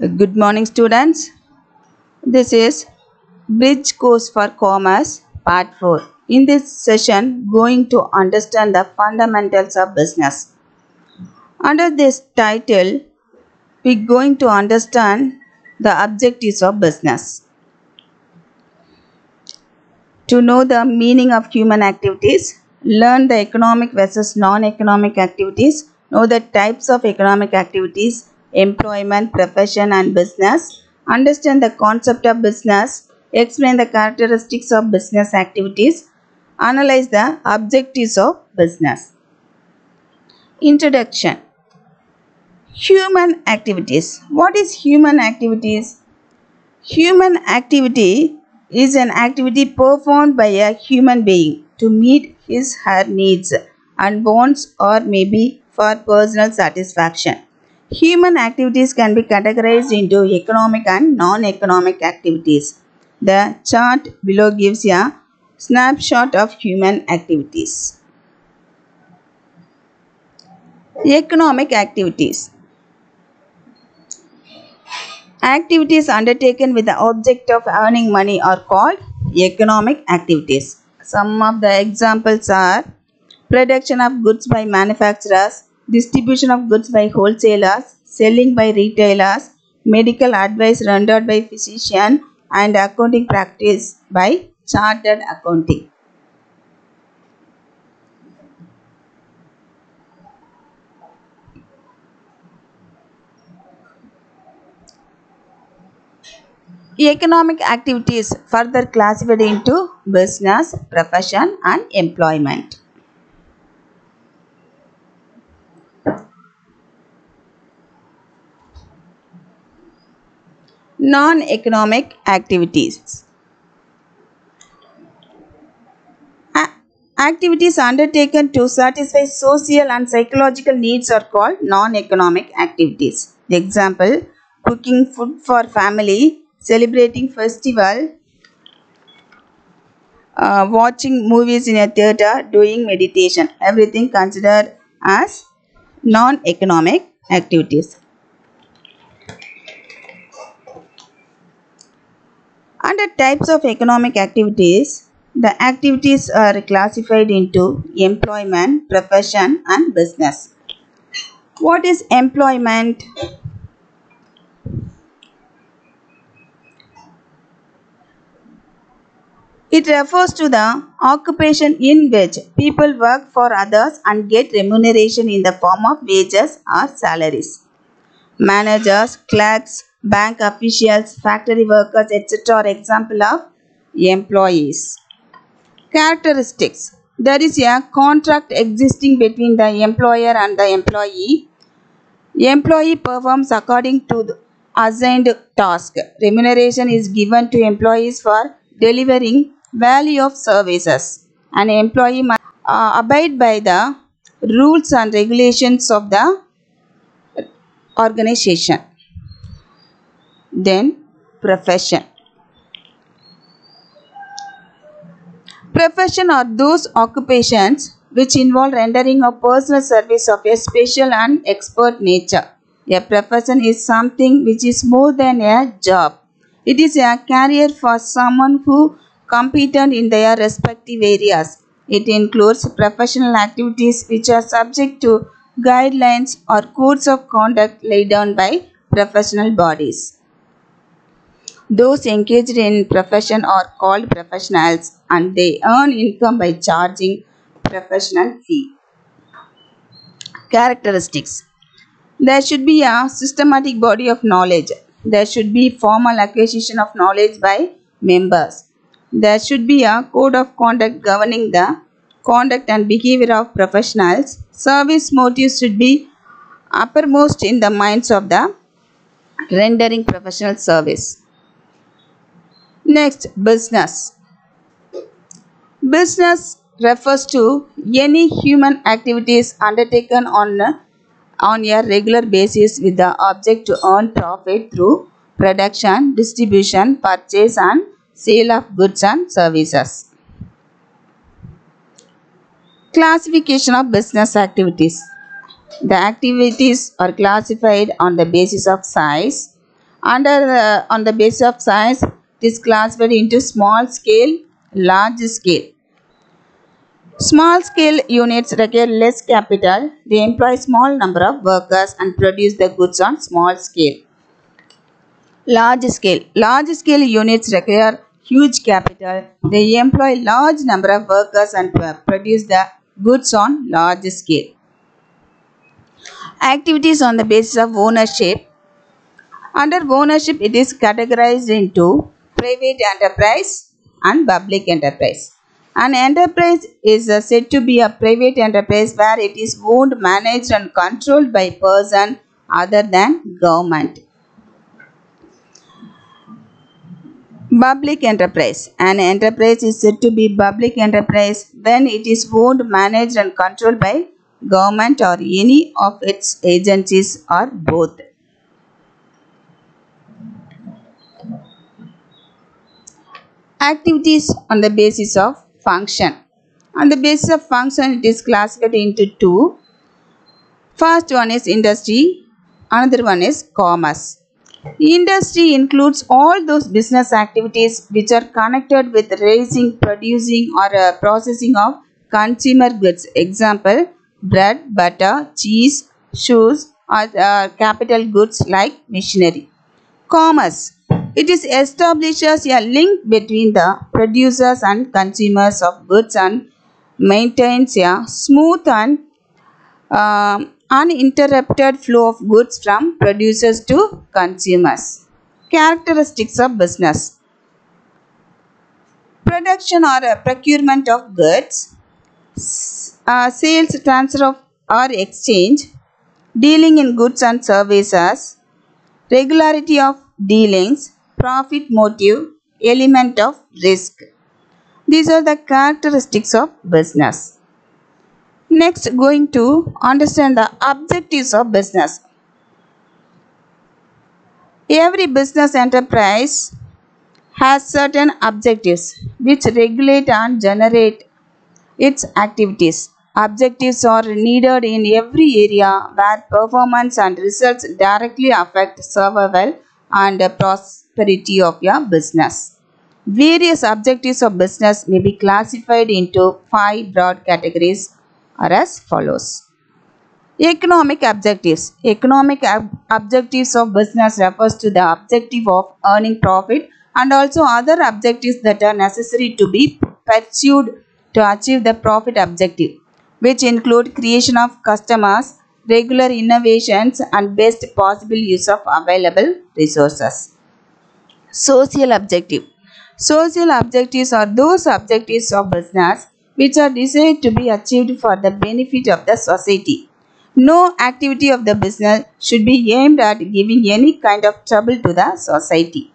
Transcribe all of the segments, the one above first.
Good morning, students. This is Bridge Course for Commerce, Part 4. In this session, going to understand the fundamentals of business. Under this title, we're going to understand the objectives of business. To know the meaning of human activities, learn the economic versus non-economic activities, know the types of economic activities, employment, profession and business, understand the concept of business, explain the characteristics of business activities, analyze the objectives of business. Introduction. Human activities. What is human activities? Human activity is an activity performed by a human being to meet his/her needs and wants or maybe for personal satisfaction. Human activities can be categorized into economic and non-economic activities. The chart below gives a snapshot of human activities. Economic activities. Activities undertaken with the object of earning money are called economic activities. Some of the examples are production of goods by manufacturers, distribution of goods by wholesalers, selling by retailers, medical advice rendered by physician, and accounting practice by chartered accounting. Economic activities further classified into business, profession, and employment. Non-economic activities. Activities undertaken to satisfy social and psychological needs are called non-economic activities. The example, cooking food for family, celebrating festival, watching movies in a theater, doing meditation. Everything considered as non-economic activities. Under types of economic activities, the activities are classified into employment, profession, and business. What is employment? It refers to the occupation in which people work for others and get remuneration in the form of wages or salaries. Managers, clerks, bank officials, factory workers, etc. are example of employees. Characteristics. There is a contract existing between the employer and the employee. Employee performs according to the assigned task. Remuneration is given to employees for delivering value of services. An employee must abide by the rules and regulations of the organization. Then, profession. Profession are those occupations which involve rendering a personal service of a special and expert nature. A profession is something which is more than a job. It is a career for someone who competent in their respective areas. It includes professional activities which are subject to guidelines or codes of conduct laid down by professional bodies. Those engaged in profession are called professionals and they earn income by charging professional fee. Characteristics. There should be a systematic body of knowledge. There should be formal acquisition of knowledge by members. There should be a code of conduct governing the conduct and behavior of professionals. Service motives should be uppermost in the minds of the rendering professional service. Next, business. Business refers to any human activities undertaken on a regular basis with the object to earn profit through production, distribution, purchase and sale of goods and services. Classification of business activities. The activities are classified on the basis of size, On the basis of size, it is classified into small scale, large scale. Small scale units require less capital. They employ small number of workers and produce the goods on small scale. Large scale. Large scale units require huge capital. They employ large number of workers and produce the goods on large scale. Activities on the basis of ownership. Under ownership, it is categorized into private enterprise and public enterprise. An enterprise is said to be a private enterprise where it is owned, managed and controlled by a person other than government. Public enterprise. An enterprise is said to be public enterprise when it is owned, managed and controlled by government or any of its agencies or both. Activities on the basis of function. On the basis of function, it is classified into two. First one is industry, another one is commerce. Industry includes all those business activities which are connected with raising, producing or processing of consumer goods. Example, bread, butter, cheese, shoes or capital goods like machinery. Commerce. It is establishes a link between the producers and consumers of goods and maintains a smooth and uninterrupted flow of goods from producers to consumers. Characteristics of business. Production or procurement of goods, sales, transfer of or exchange, dealing in goods and services, regularity of dealings, profit motive, element of risk. These are the characteristics of business. Next, going to understand the objectives of business. Every business enterprise has certain objectives which regulate and generate its activities. Objectives are needed in every area where performance and results directly affect survival and prosperity of your business. Various objectives of business may be classified into 5 broad categories are as follows. Economic objectives. Economic objectives of business refers to the objective of earning profit and also other objectives that are necessary to be pursued to achieve the profit objective, which include creation of customers, regular innovations and best possible use of available resources. Social objective. Social objectives are those objectives of business which are desired to be achieved for the benefit of the society. No activity of the business should be aimed at giving any kind of trouble to the society.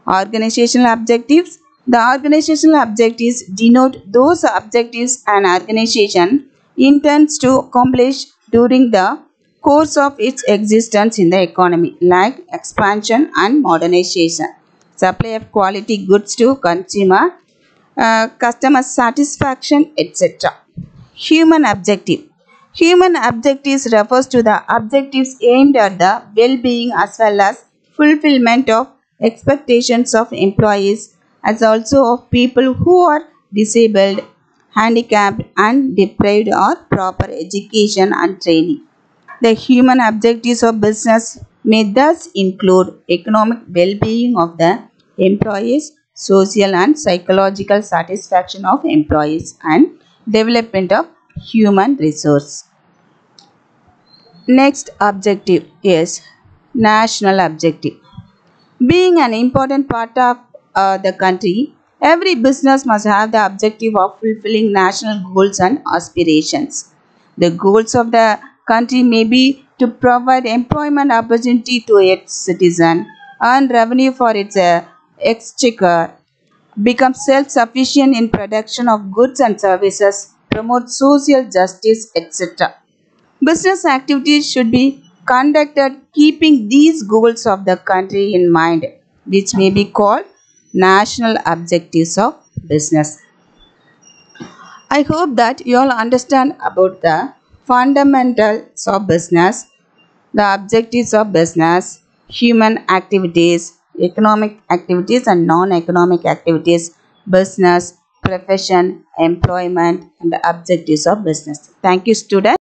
Organizational objectives. The organizational objectives denote those objectives an organization intends to accomplish during the course of its existence in the economy, like expansion and modernization, supply of quality goods to consumer, customer satisfaction, etc. Human objective. Human objectives refers to the objectives aimed at the well-being as well as fulfillment of expectations of employees as also of people who are disabled, handicapped and deprived of proper education and training. The human objectives of business may thus include economic well-being of the employees, social and psychological satisfaction of employees and development of human resource. Next objective is national objective. Being an important part of the country, every business must have the objective of fulfilling national goals and aspirations. The goals of the country may be to provide employment opportunity to its citizens, earn revenue for its exchequer, become self-sufficient in production of goods and services, promote social justice, etc. Business activities should be conducted keeping these goals of the country in mind, which may be called national objectives of business. I hope that you all understand about the fundamentals of business, the objectives of business, human activities, economic activities and non-economic activities, business, profession, employment and the objectives of business. Thank you, students.